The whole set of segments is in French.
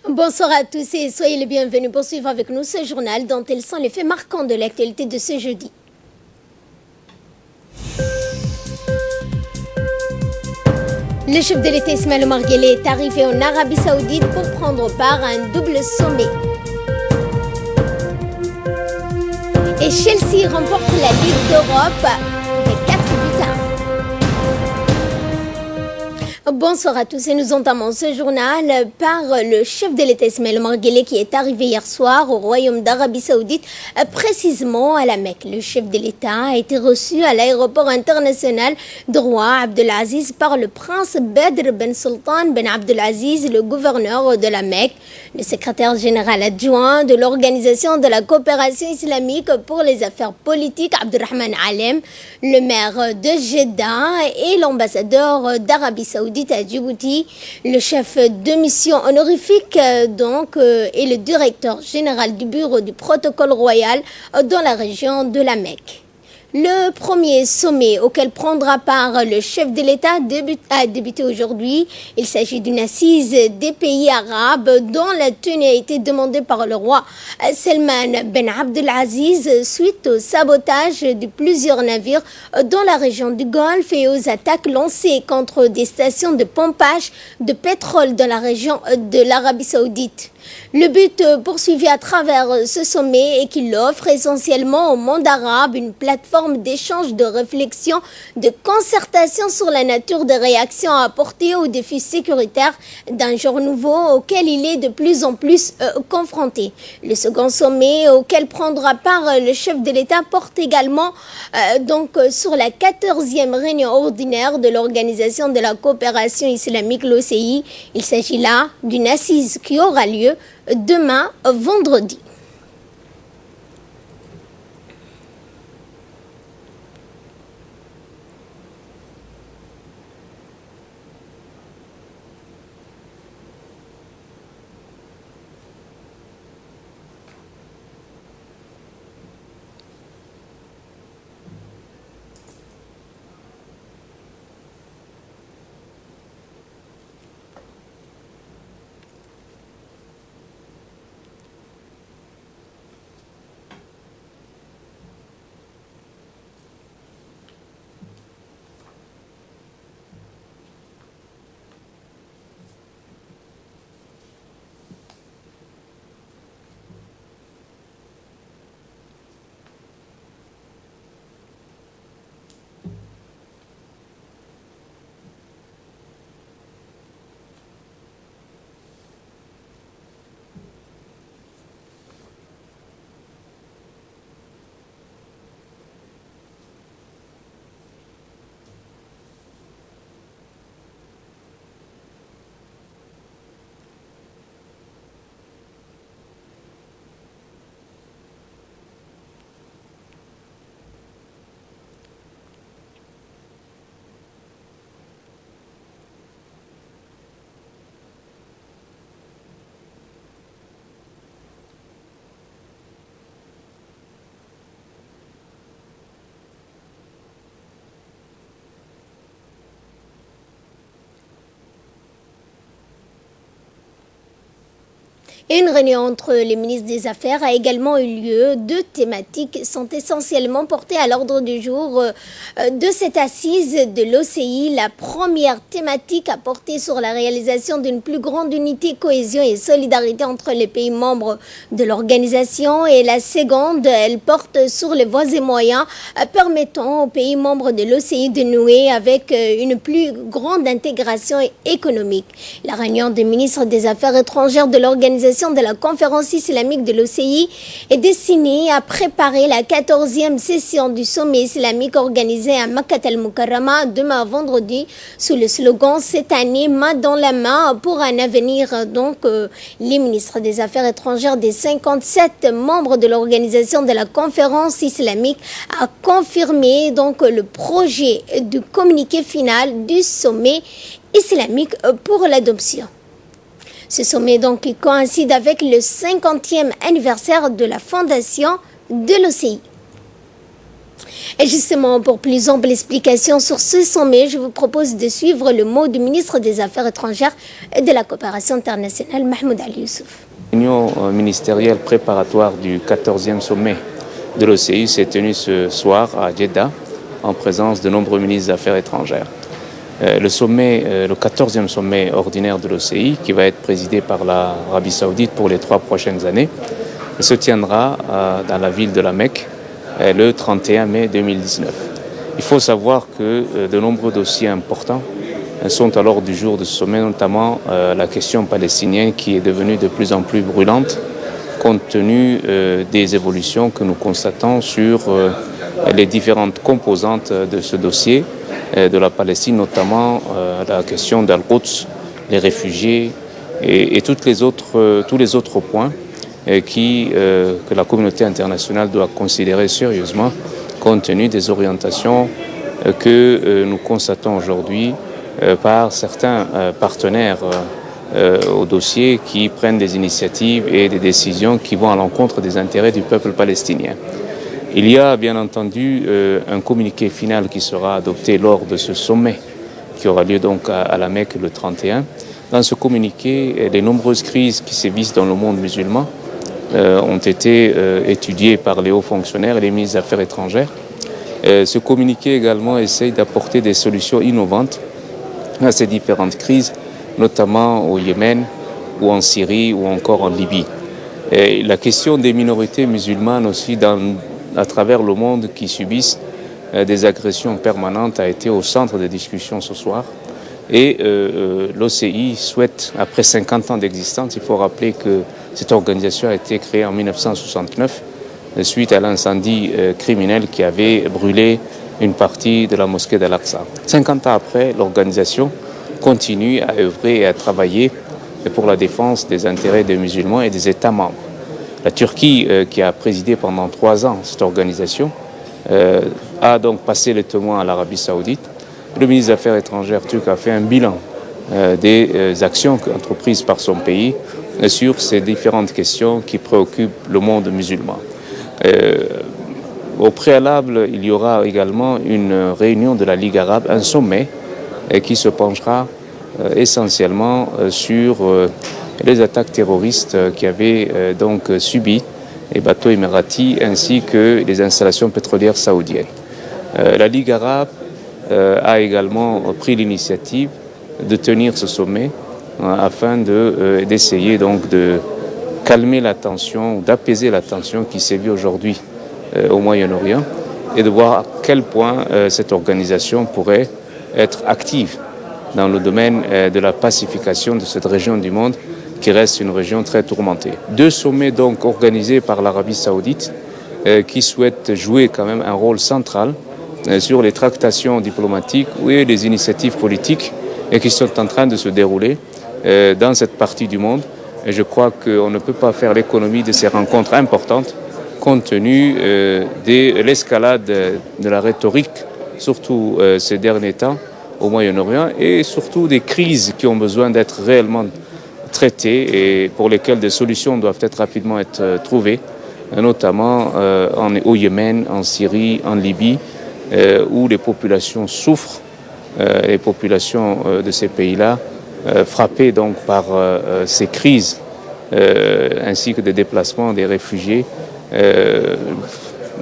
Bonsoir à tous et soyez les bienvenus pour suivre avec nous ce journal dont ils sont les faits marquants de l'actualité de ce jeudi. Le chef de l'État Ismaël Omar Guelleh est arrivé en Arabie Saoudite pour prendre part à un double sommet. Et Chelsea remporte la Ligue d'Europe avec 4 buts à 1. Bonsoir à tous et nous entamons ce journal par le chef de l'État Ismaël Omar Guelleh qui est arrivé hier soir au Royaume d'Arabie Saoudite, précisément à la Mecque. Le chef de l'État a été reçu à l'aéroport international de Roi Abdelaziz par le prince Badr Ben Sultan Ben Abdelaziz, le gouverneur de la Mecque, le secrétaire général adjoint de l'Organisation de la coopération islamique pour les affaires politiques Abdurrahman Alem, le maire de Jeddah et l'ambassadeur d'Arabie Saoudite à Djibouti, le chef de mission honorifique et le directeur général du bureau du protocole royal dans la région de la Mecque. Le premier sommet auquel prendra part le chef de l'État a débuté aujourd'hui. Il s'agit d'une assise des pays arabes dont la tenue a été demandée par le roi Salman Ben Abdelaziz suite au sabotage de plusieurs navires dans la région du Golfe et aux attaques lancées contre des stations de pompage de pétrole dans la région de l'Arabie Saoudite. Le but poursuivi à travers ce sommet est qu'il offre essentiellement au monde arabe une plateforme d'échange, de réflexion, de concertation sur la nature des réactions à apporter aux défis sécuritaires d'un genre nouveau auquel il est de plus en plus confronté. Le second sommet auquel prendra part le chef de l'État porte également sur la 14e réunion ordinaire de l'Organisation de la coopération islamique, l'OCI. Il s'agit là d'une assise qui aura lieu demain, vendredi. Et une réunion entre les ministres des Affaires a également eu lieu. 2 thématiques sont essentiellement portées à l'ordre du jour de cette assise de l'OCI. La première thématique a porté sur la réalisation d'une plus grande unité, cohésion et solidarité entre les pays membres de l'organisation. Et la seconde, elle porte sur les voies et moyens permettant aux pays membres de l'OCI de nouer avec une plus grande intégration économique. La réunion des ministres des Affaires étrangères de l'organisation de la conférence islamique de l'OCI est destinée à préparer la 14e session du sommet islamique organisé à Makkah al-Mukarrama demain vendredi sous le slogan cette année main dans la main pour un avenir. Les ministres des Affaires étrangères des 57 membres de l'organisation de la conférence islamique a confirmé le projet du communiqué final du sommet islamique pour l'adoption. Ce sommet qui coïncide avec le 50e anniversaire de la fondation de l'OCI. Et justement, pour plus ample explication sur ce sommet, je vous propose de suivre le mot du ministre des Affaires étrangères et de la coopération internationale, Mahmoud Ali Youssouf. Réunion ministérielle préparatoire du 14e sommet de l'OCI s'est tenue ce soir à Jeddah en présence de nombreux ministres des Affaires étrangères. Le 14e sommet ordinaire de l'OCI, qui va être présidé par l'Arabie Saoudite pour les 3 prochaines années, se tiendra dans la ville de la Mecque le 31 mai 2019. Il faut savoir que de nombreux dossiers importants sont à l'ordre du jour de ce sommet, notamment la question palestinienne qui est devenue de plus en plus brûlante compte tenu des évolutions que nous constatons sur les différentes composantes de ce dossier de la Palestine, notamment la question d'Al-Quds, les réfugiés et tous les autres points que la communauté internationale doit considérer sérieusement compte tenu des orientations que nous constatons aujourd'hui par certains partenaires au dossier qui prennent des initiatives et des décisions qui vont à l'encontre des intérêts du peuple palestinien. Il y a bien entendu un communiqué final qui sera adopté lors de ce sommet qui aura lieu donc à la Mecque le 31. Dans ce communiqué, les nombreuses crises qui sévissent dans le monde musulman ont été étudiées par les hauts fonctionnaires et les ministres des Affaires étrangères. Ce communiqué également essaye d'apporter des solutions innovantes à ces différentes crises, notamment au Yémen ou en Syrie ou encore en Libye. Et la question des minorités musulmanes aussi à travers le monde qui subissent des agressions permanentes a été au centre des discussions ce soir. Et l'OCI souhaite, après 50 ans d'existence, il faut rappeler que cette organisation a été créée en 1969 suite à l'incendie criminel qui avait brûlé une partie de la mosquée d'Al-Aqsa. 50 ans après, l'organisation continue à œuvrer et à travailler pour la défense des intérêts des musulmans et des États membres. La Turquie, qui a présidé pendant 3 ans cette organisation, a donc passé le témoin à l'Arabie Saoudite. Le ministre des Affaires étrangères turc a fait un bilan des actions entreprises par son pays sur ces différentes questions qui préoccupent le monde musulman. Au préalable, il y aura également une réunion de la Ligue arabe, un sommet qui se penchera essentiellement sur les attaques terroristes qui avaient donc subi les bateaux émiratis ainsi que les installations pétrolières saoudiennes. La Ligue arabe a également pris l'initiative de tenir ce sommet afin d'essayer donc de calmer la tension, d'apaiser la tension qui sévit aujourd'hui au Moyen-Orient et de voir à quel point cette organisation pourrait être active dans le domaine de la pacification de cette région du monde qui reste une région très tourmentée. 2 sommets donc organisés par l'Arabie Saoudite qui souhaitent jouer quand même un rôle central sur les tractations diplomatiques et les initiatives politiques qui sont en train de se dérouler dans cette partie du monde. Et je crois qu'on ne peut pas faire l'économie de ces rencontres importantes compte tenu de l'escalade de la rhétorique, surtout ces derniers temps au Moyen-Orient, et surtout des crises qui ont besoin d'être réellement traitées et pour lesquelles des solutions doivent rapidement être trouvées, notamment au Yémen, en Syrie, en Libye, où les populations souffrent, les populations de ces pays-là, frappées donc par ces crises, ainsi que des déplacements des réfugiés.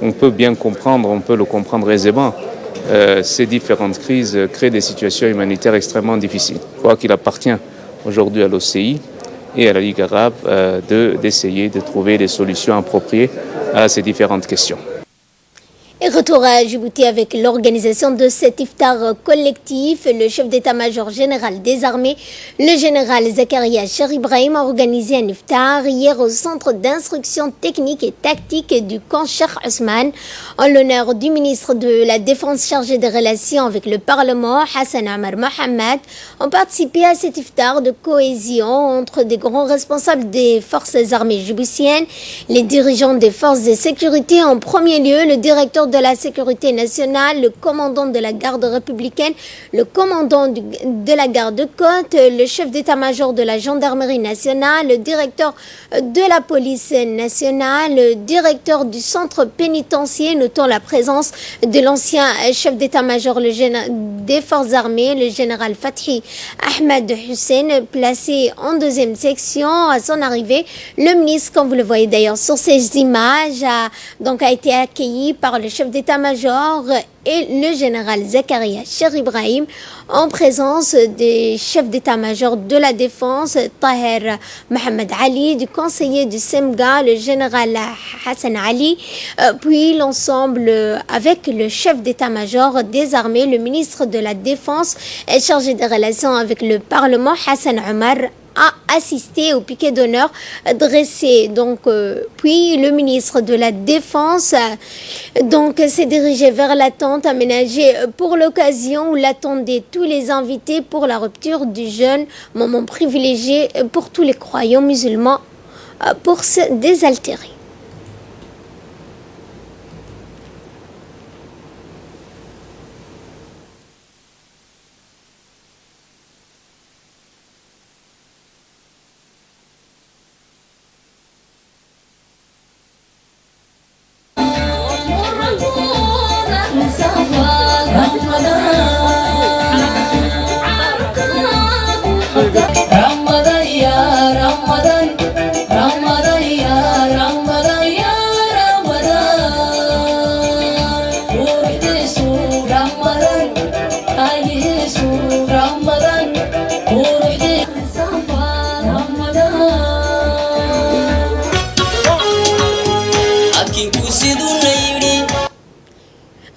On peut bien comprendre, on peut le comprendre aisément. Ces différentes crises créent des situations humanitaires extrêmement difficiles. Je crois qu'il appartient aujourd'hui à l'OCI et à la Ligue arabe d'essayer de trouver des solutions appropriées à ces différentes questions. Et retour à Djibouti avec l'organisation de cet iftar collectif. Le chef d'état-major général des armées, le général Zakaria Cher Ibrahim, a organisé un iftar hier au centre d'instruction technique et tactique du camp Cheikh Ousmane en l'honneur du ministre de la Défense chargé des relations avec le Parlement, Hassan Omar Mohamed. Ont participé à cet iftar de cohésion entre des grands responsables des forces armées djiboutiennes, les dirigeants des forces de sécurité, en premier lieu le directeur directeur de la sécurité nationale, le commandant de la garde républicaine, le commandant de la garde-côte, le chef d'état-major de la gendarmerie nationale, le directeur de la police nationale, le directeur du centre pénitentiaire, notons la présence de l'ancien chef d'état-major des forces armées, le général Fathi Ahmed Hussein, placé en deuxième section. À son arrivée, le ministre, comme vous le voyez d'ailleurs sur ces images, a été accueilli par le chef d'état-major et le général Zakaria Cher Ibrahim, en présence des chefs d'état-major de la défense, Taher Mohamed Ali, du conseiller du SEMGA, le général Hassan Ali, puis l'ensemble avec le chef d'état-major des armées, le ministre de la Défense chargé des relations avec le Parlement, Hassan Omar, a assisté au piquet d'honneur dressé. Puis le ministre de la Défense s'est dirigé vers la tente aménagée pour l'occasion où l'attendaient tous les invités pour la rupture du jeûne, moment privilégié pour tous les croyants musulmans pour se désaltérer.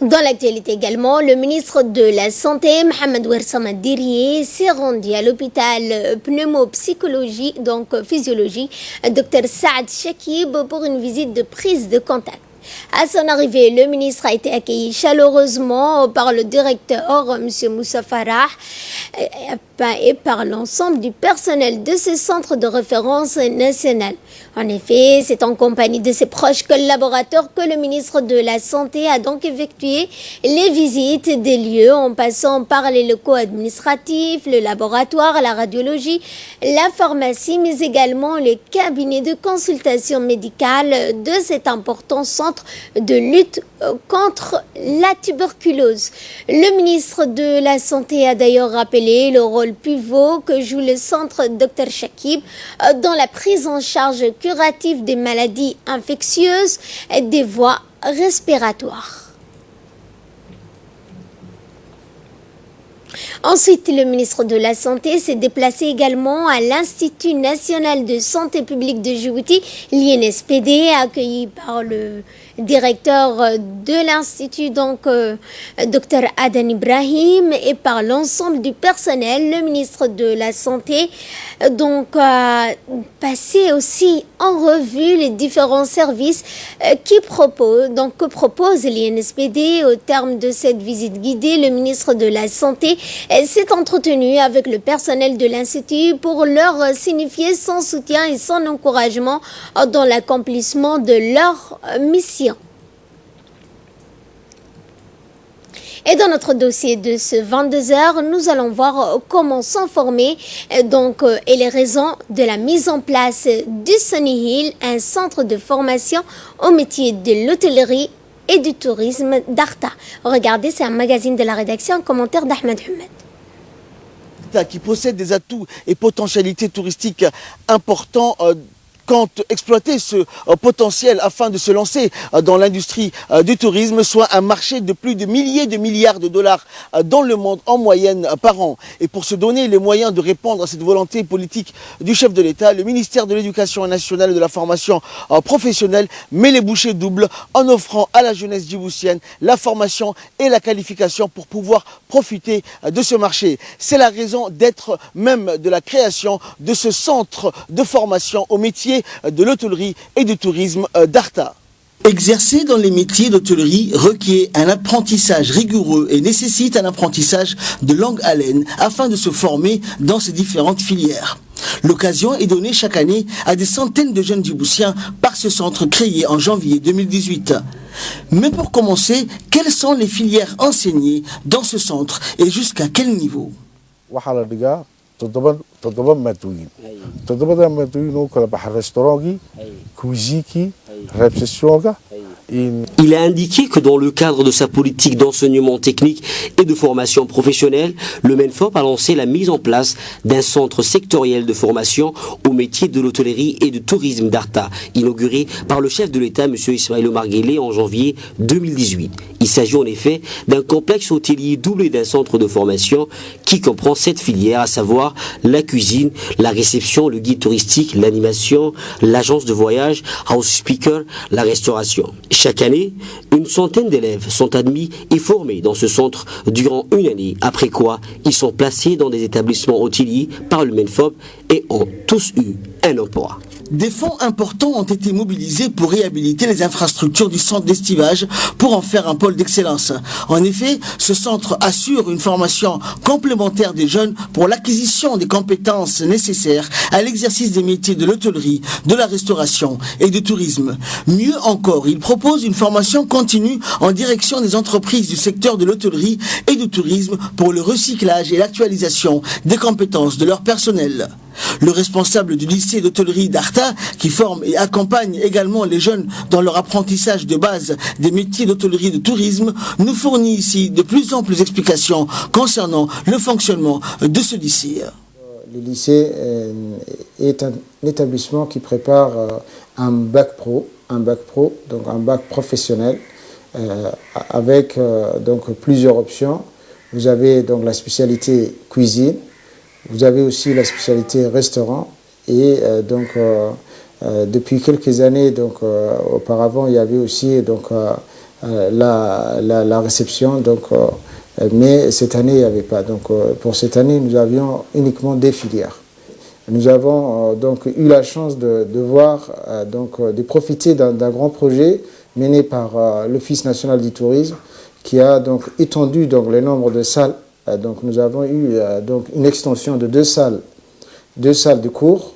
Dans l'actualité également, le ministre de la Santé, Mohamed Ouersama Dirié, s'est rendu à l'hôpital pneumopsychologie, physiologie, Dr Saad Chakib, pour une visite de prise de contact. À son arrivée, le ministre a été accueilli chaleureusement par le directeur, M. Moussa Farah, et par l'ensemble du personnel de ce centre de référence national. En effet, c'est en compagnie de ses proches collaborateurs que le ministre de la Santé a donc effectué les visites des lieux en passant par les locaux administratifs, le laboratoire, la radiologie, la pharmacie, mais également les cabinets de consultation médicale de cet important centre de lutte contre la tuberculose. Le ministre de la Santé a d'ailleurs rappelé le rôle pivot que joue le centre Dr Chakib dans la prise en charge curative des maladies infectieuses et des voies respiratoires. Ensuite, le ministre de la Santé s'est déplacé également à l'Institut national de santé publique de Djibouti, l'INSPD, accueilli par le directeur de l'Institut, Dr Adan Ibrahim, et par l'ensemble du personnel. Le ministre de la Santé a passé aussi en revue les différents services que propose l'INSPD. Au terme de cette visite guidée, le ministre de la Santé s'est entretenu avec le personnel de l'Institut pour leur signifier son soutien et son encouragement dans l'accomplissement de leur mission. Et dans notre dossier de ce 22h, nous allons voir comment s'informer et les raisons de la mise en place du Sunny Hill, un centre de formation au métier de l'hôtellerie et du tourisme d'Arta. Regardez, c'est un magazine de la rédaction, un commentaire d'Ahmed Humed. Qui possède des atouts et potentialités touristiques importants compte exploiter ce potentiel afin de se lancer dans l'industrie du tourisme, soit un marché de plus de milliers de milliards de dollars dans le monde en moyenne par an. Et pour se donner les moyens de répondre à cette volonté politique du chef de l'État, le ministère de l'Éducation nationale et de la formation professionnelle met les bouchées doubles en offrant à la jeunesse djiboutienne la formation et la qualification pour pouvoir profiter de ce marché. C'est la raison d'être même de la création de ce centre de formation au métier de l'hôtellerie et du tourisme d'Arta. Exercer dans les métiers d'hôtellerie requiert un apprentissage rigoureux et nécessite un apprentissage de longue haleine afin de se former dans ces différentes filières. L'occasion est donnée chaque année à des centaines de jeunes djiboutiens par ce centre créé en janvier 2018. Mais pour commencer, quelles sont les filières enseignées dans ce centre et jusqu'à quel niveau? Il a indiqué que dans le cadre de sa politique d'enseignement technique et de formation professionnelle, le MENFOP a lancé la mise en place d'un centre sectoriel de formation au métier de l'hôtellerie et du tourisme d'Arta, inauguré par le chef de l'État, M. Ismaël Omar Guelleh, en janvier 2018. Il s'agit en effet d'un complexe hôtelier doublé d'un centre de formation qui comprend 7 filières, à savoir la cuisine, la réception, le guide touristique, l'animation, l'agence de voyage, house speaker, la restauration. Chaque année, une centaine d'élèves sont admis et formés dans ce centre durant une année, après quoi ils sont placés dans des établissements hôteliers par le MENFOP et ont tous eu un emploi. Des fonds importants ont été mobilisés pour réhabiliter les infrastructures du centre d'estivage pour en faire un pôle d'excellence. En effet, ce centre assure une formation complémentaire des jeunes pour l'acquisition des compétences nécessaires à l'exercice des métiers de l'hôtellerie, de la restauration et du tourisme. Mieux encore, il propose une formation continue en direction des entreprises du secteur de l'hôtellerie et du tourisme pour le recyclage et l'actualisation des compétences de leur personnel. Le responsable du lycée d'hôtellerie d'Arta, qui forme et accompagne également les jeunes dans leur apprentissage de base des métiers d'hôtellerie et de tourisme, nous fournit ici de plus en plus d'explications concernant le fonctionnement de ce lycée. Le lycée est un établissement qui prépare un bac pro, donc un bac professionnel, avec donc plusieurs options. Vous avez donc la spécialité cuisine. Vous avez aussi la spécialité restaurant et depuis quelques années auparavant il y avait aussi la réception mais cette année il n'y avait pas. Pour cette année nous avions uniquement des filières. Nous avons eu la chance de voir de profiter d'un grand projet mené par l'Office national du tourisme qui a étendu le nombre de salles. Donc nous avons eu une extension de deux salles de cours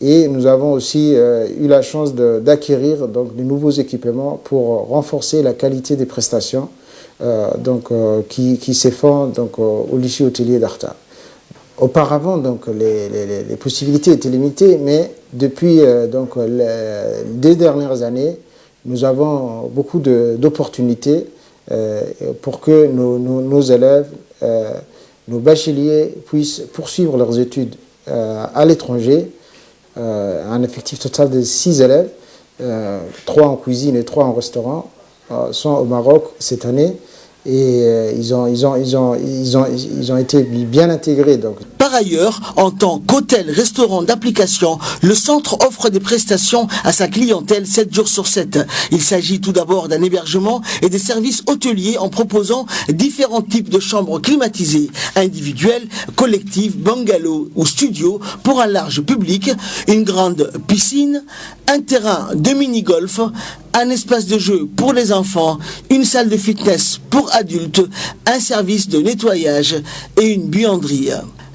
et nous avons aussi eu la chance d'acquérir de nouveaux équipements pour renforcer la qualité des prestations qui s'effondrent au lycée hôtelier d'Arta. Auparavant les possibilités étaient limitées, mais depuis les dernières années nous avons beaucoup d'opportunités pour que nos élèves, nos bacheliers puissent poursuivre leurs études à l'étranger. Un effectif total de 6 élèves, 3 en cuisine et 3 en restaurant, sont au Maroc cette année et ils ont été bien intégrés. Par ailleurs, en tant qu'hôtel-restaurant d'application, le centre offre des prestations à sa clientèle 7 jours sur 7. Il s'agit tout d'abord d'un hébergement et des services hôteliers en proposant différents types de chambres climatisées, individuelles, collectives, bungalows ou studios pour un large public, une grande piscine, un terrain de mini-golf, un espace de jeu pour les enfants, une salle de fitness pour adultes, un service de nettoyage et une buanderie.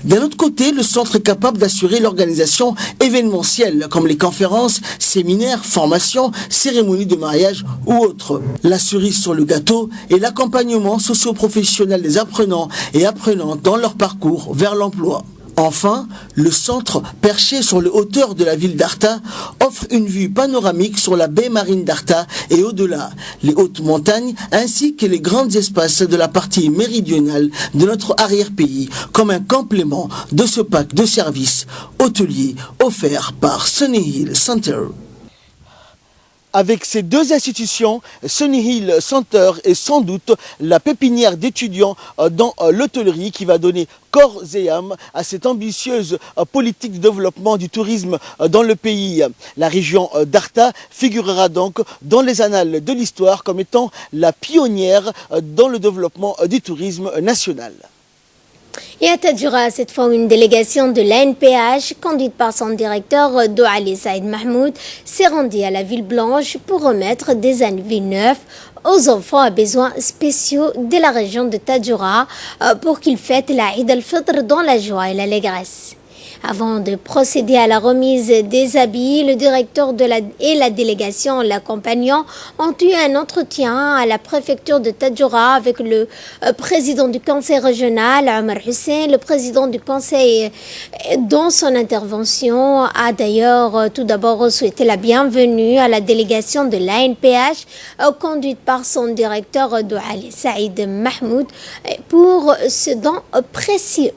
D'un autre côté, le centre est capable d'assurer l'organisation événementielle comme les conférences, séminaires, formations, cérémonies de mariage ou autres. La cerise sur le gâteau est l'accompagnement socio-professionnel des apprenants et apprenantes dans leur parcours vers l'emploi. Enfin, le centre, perché sur les hauteurs de la ville d'Arta, offre une vue panoramique sur la baie marine d'Arta et au-delà, les hautes montagnes ainsi que les grands espaces de la partie méridionale de notre arrière-pays, comme un complément de ce pack de services hôteliers offert par Sunny Hill Center. Avec ces deux institutions, Sunny Hill Center est sans doute la pépinière d'étudiants dans l'hôtellerie qui va donner corps et âme à cette ambitieuse politique de développement du tourisme dans le pays. La région d'Arta figurera donc dans les annales de l'histoire comme étant la pionnière dans le développement du tourisme national. Et à Tadjoura, cette fois, une délégation de l'ANPH, conduite par son directeur Douali Saïd Mahmoud, s'est rendue à la Ville Blanche pour remettre des anneaux neufs aux enfants à besoins spéciaux de la région de Tadjoura pour qu'ils fêtent la Eid al-Fitr dans la joie et l'allégresse. Avant de procéder à la remise des habits, le directeur et la délégation l'accompagnant ont eu un entretien à la préfecture de Tadjoura avec le président du conseil régional, Omar Hussein. Le président du conseil, dans son intervention, a d'ailleurs tout d'abord souhaité la bienvenue à la délégation de l'ANPH, conduite par son directeur Douali Saïd Mahmoud, pour ce don précieux.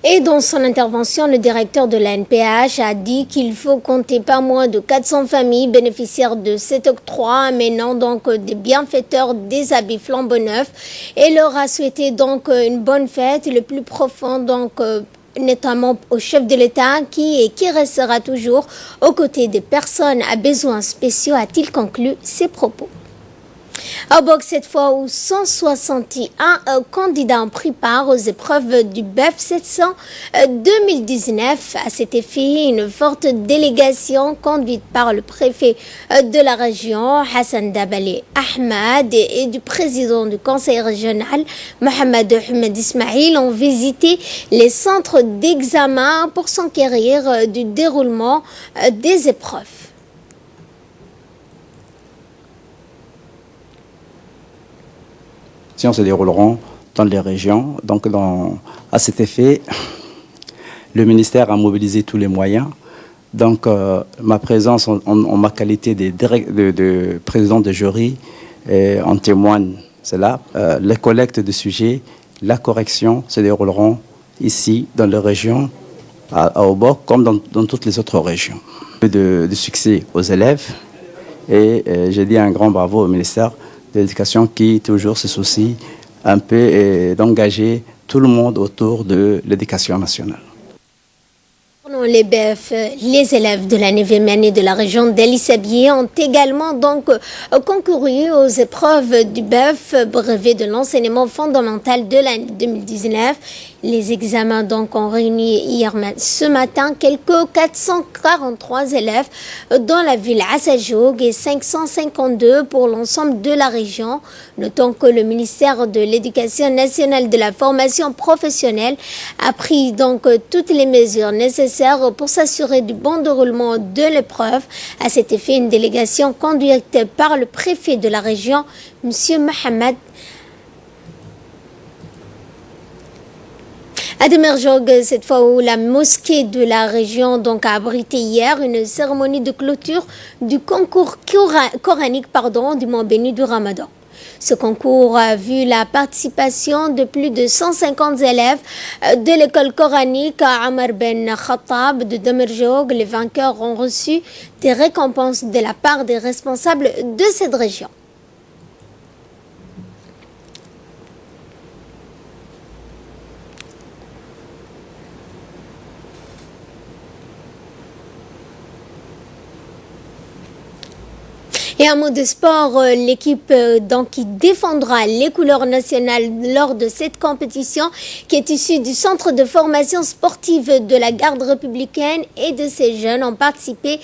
Et dans son intervention, le directeur de l'ANPH a dit qu'il faut compter pas moins de 400 familles bénéficiaires de cet octroi, amenant donc des bienfaiteurs des habits flambant neufs, et leur a souhaité donc une bonne fête, le plus profond donc notamment au chef de l'État qui restera toujours aux côtés des personnes à besoins spéciaux, a-t-il conclu ses propos. Au box, cette fois où 161 candidats ont pris part aux épreuves du BEF 700 2019. À cet effet, une forte délégation conduite par le préfet de la région, Hassan Dabali Ahmad, et du président du conseil régional, Mohamed Ahmed Ismail, ont visité les centres d'examen pour s'enquérir du déroulement des épreuves. Se dérouleront dans les régions. Donc, à cet effet, le ministère a mobilisé tous les moyens. Donc, ma présence en ma qualité de président de jury en témoigne cela. Les collectes de sujets, la correction se dérouleront ici, dans les régions, à Obok, comme dans toutes les autres régions. De succès aux élèves. Et j'ai dit un grand bravo au ministère de l'Éducation qui toujours se soucie un peu d'engager tout le monde autour de l'éducation nationale. Les BEF, les élèves de la 9e année de la région d'El-Isabié ont également donc concouru aux épreuves du BEF, brevet de l'enseignement fondamental de l'année 2019. Les examens donc ont réuni ce matin quelques 443 élèves dans la ville Assajoug et 552 pour l'ensemble de la région. Notons que le ministère de l'Éducation nationale et de la formation professionnelle a pris donc toutes les mesures nécessaires pour s'assurer du bon déroulement de l'épreuve. À cet effet, une délégation conduite par le préfet de la région, M. Mohamed à Demerjog, cette fois où la mosquée de la région donc a abrité hier une cérémonie de clôture du concours coranique du mois béni du Ramadan. Ce concours a vu la participation de plus de 150 élèves de l'école coranique à Omar Ben Khattab de Demerjog. Les vainqueurs ont reçu des récompenses de la part des responsables de cette région. Et un mot de sport, l'équipe donc qui défendra les couleurs nationales lors de cette compétition qui est issue du centre de formation sportive de la garde républicaine et de ces jeunes ont participé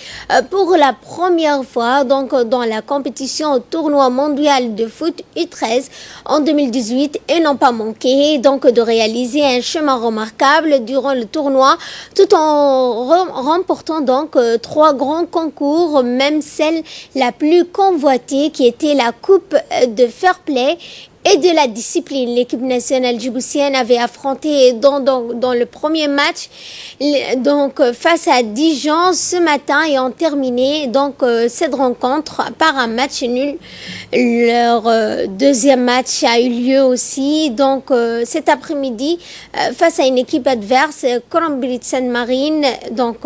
pour la première fois donc dans la compétition au tournoi mondial de foot U13 en 2018 et n'ont pas manqué donc de réaliser un chemin remarquable durant le tournoi tout en remportant donc 3 grands concours, même celle la plus convoitée qui était la coupe de fair play et de la discipline. L'équipe nationale djiboutienne avait affronté dans le premier match donc face à Dijon ce matin et ont terminé donc cette rencontre par un match nul. Leur deuxième match a eu lieu aussi donc cet après-midi face à une équipe adverse, Colombie Sainte-Marine, donc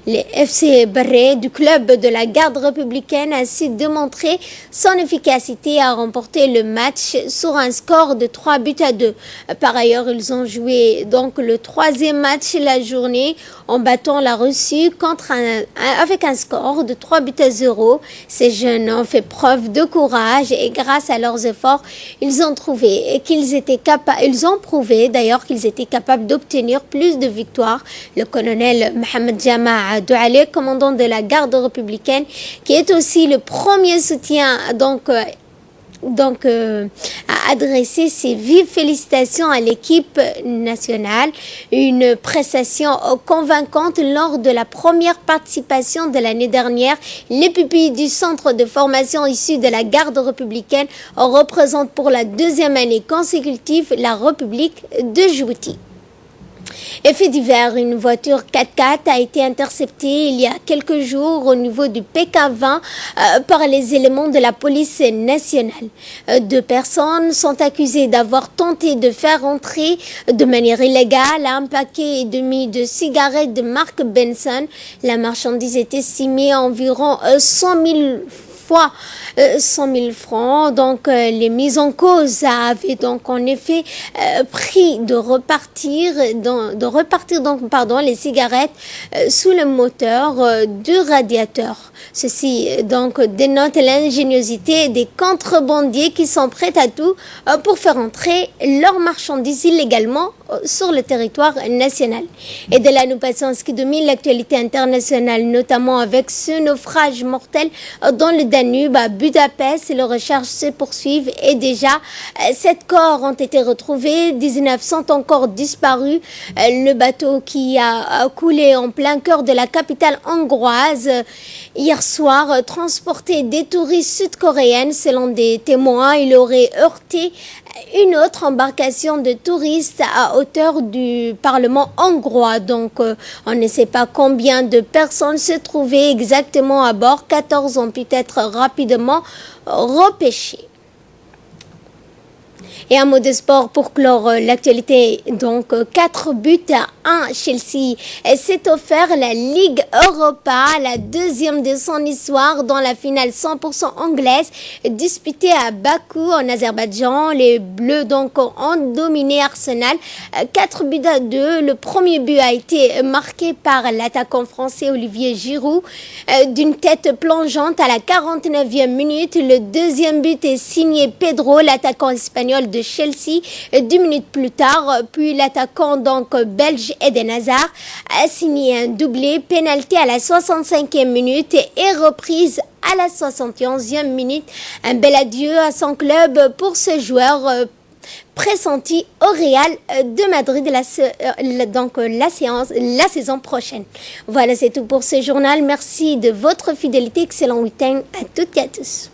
les FC Barré du club de la garde républicaine a su démontrer son efficacité à remporter le match sur un score de 3-2. Par ailleurs, ils ont joué donc le troisième match de la journée en battant la Russie avec un score de 3-0. Ces jeunes ont fait preuve de courage et grâce à leurs efforts, ils ont prouvé d'ailleurs qu'ils étaient capables d'obtenir plus de victoires. Le colonel Mohamed Jama Douale, commandant de la garde républicaine, qui est aussi le premier soutien a adressé ses vives félicitations à l'équipe nationale. Une prestation convaincante lors de la première participation de l'année dernière. Les pupilles du centre de formation issus de la garde républicaine représentent pour la deuxième année consécutive la République de Djibouti. Effet divers, une voiture 4x4 a été interceptée il y a quelques jours au niveau du PK20 par les éléments de la police nationale. 2 personnes sont accusées d'avoir tenté de faire entrer de manière illégale un paquet et demi de cigarettes de marque Benson. La marchandise est estimée à environ 100 000 francs. Donc les mises en cause avaient donc en effet pris de repartir les cigarettes sous le moteur du radiateur. Ceci donc dénote l'ingéniosité des contrebandiers qui sont prêts à tout pour faire entrer leurs marchandises illégalement sur le territoire national. Et de là, nous passons à ce qui domine l'actualité internationale, notamment avec ce naufrage mortel dans le Danube à Budapest. Les recherches se poursuivent et déjà 7 corps ont été retrouvés, 19 sont encore disparus. Le bateau qui a coulé en plein cœur de la capitale hongroise hier soir transportait des touristes sud-coréennes. Selon des témoins, il aurait heurté une autre embarcation de touristes à hauteur du Parlement hongrois. Donc, on ne sait pas combien de personnes se trouvaient exactement à bord. 14 ont pu être rapidement repêchés. Et un mot de sport pour clore l'actualité. Donc, 4-1. Chelsea s'est offert la Ligue Europa, la deuxième de son histoire dans la finale 100% anglaise disputée à Bakou en Azerbaïdjan. Les Bleus donc ont dominé Arsenal 4-2. Le premier but a été marqué par l'attaquant français Olivier Giroud d'une tête plongeante à la 49e minute. Le deuxième but est signé Pedro, l'attaquant espagnol de Chelsea, 10 minutes plus tard. Puis l'attaquant donc belge Eden Hazard a signé un doublé, pénalty à la 65e minute et reprise à la 71e minute. Un bel adieu à son club pour ce joueur pressenti au Real de Madrid la saison prochaine. Voilà, c'est tout pour ce journal. Merci de votre fidélité. Excellent week-end à toutes et à tous.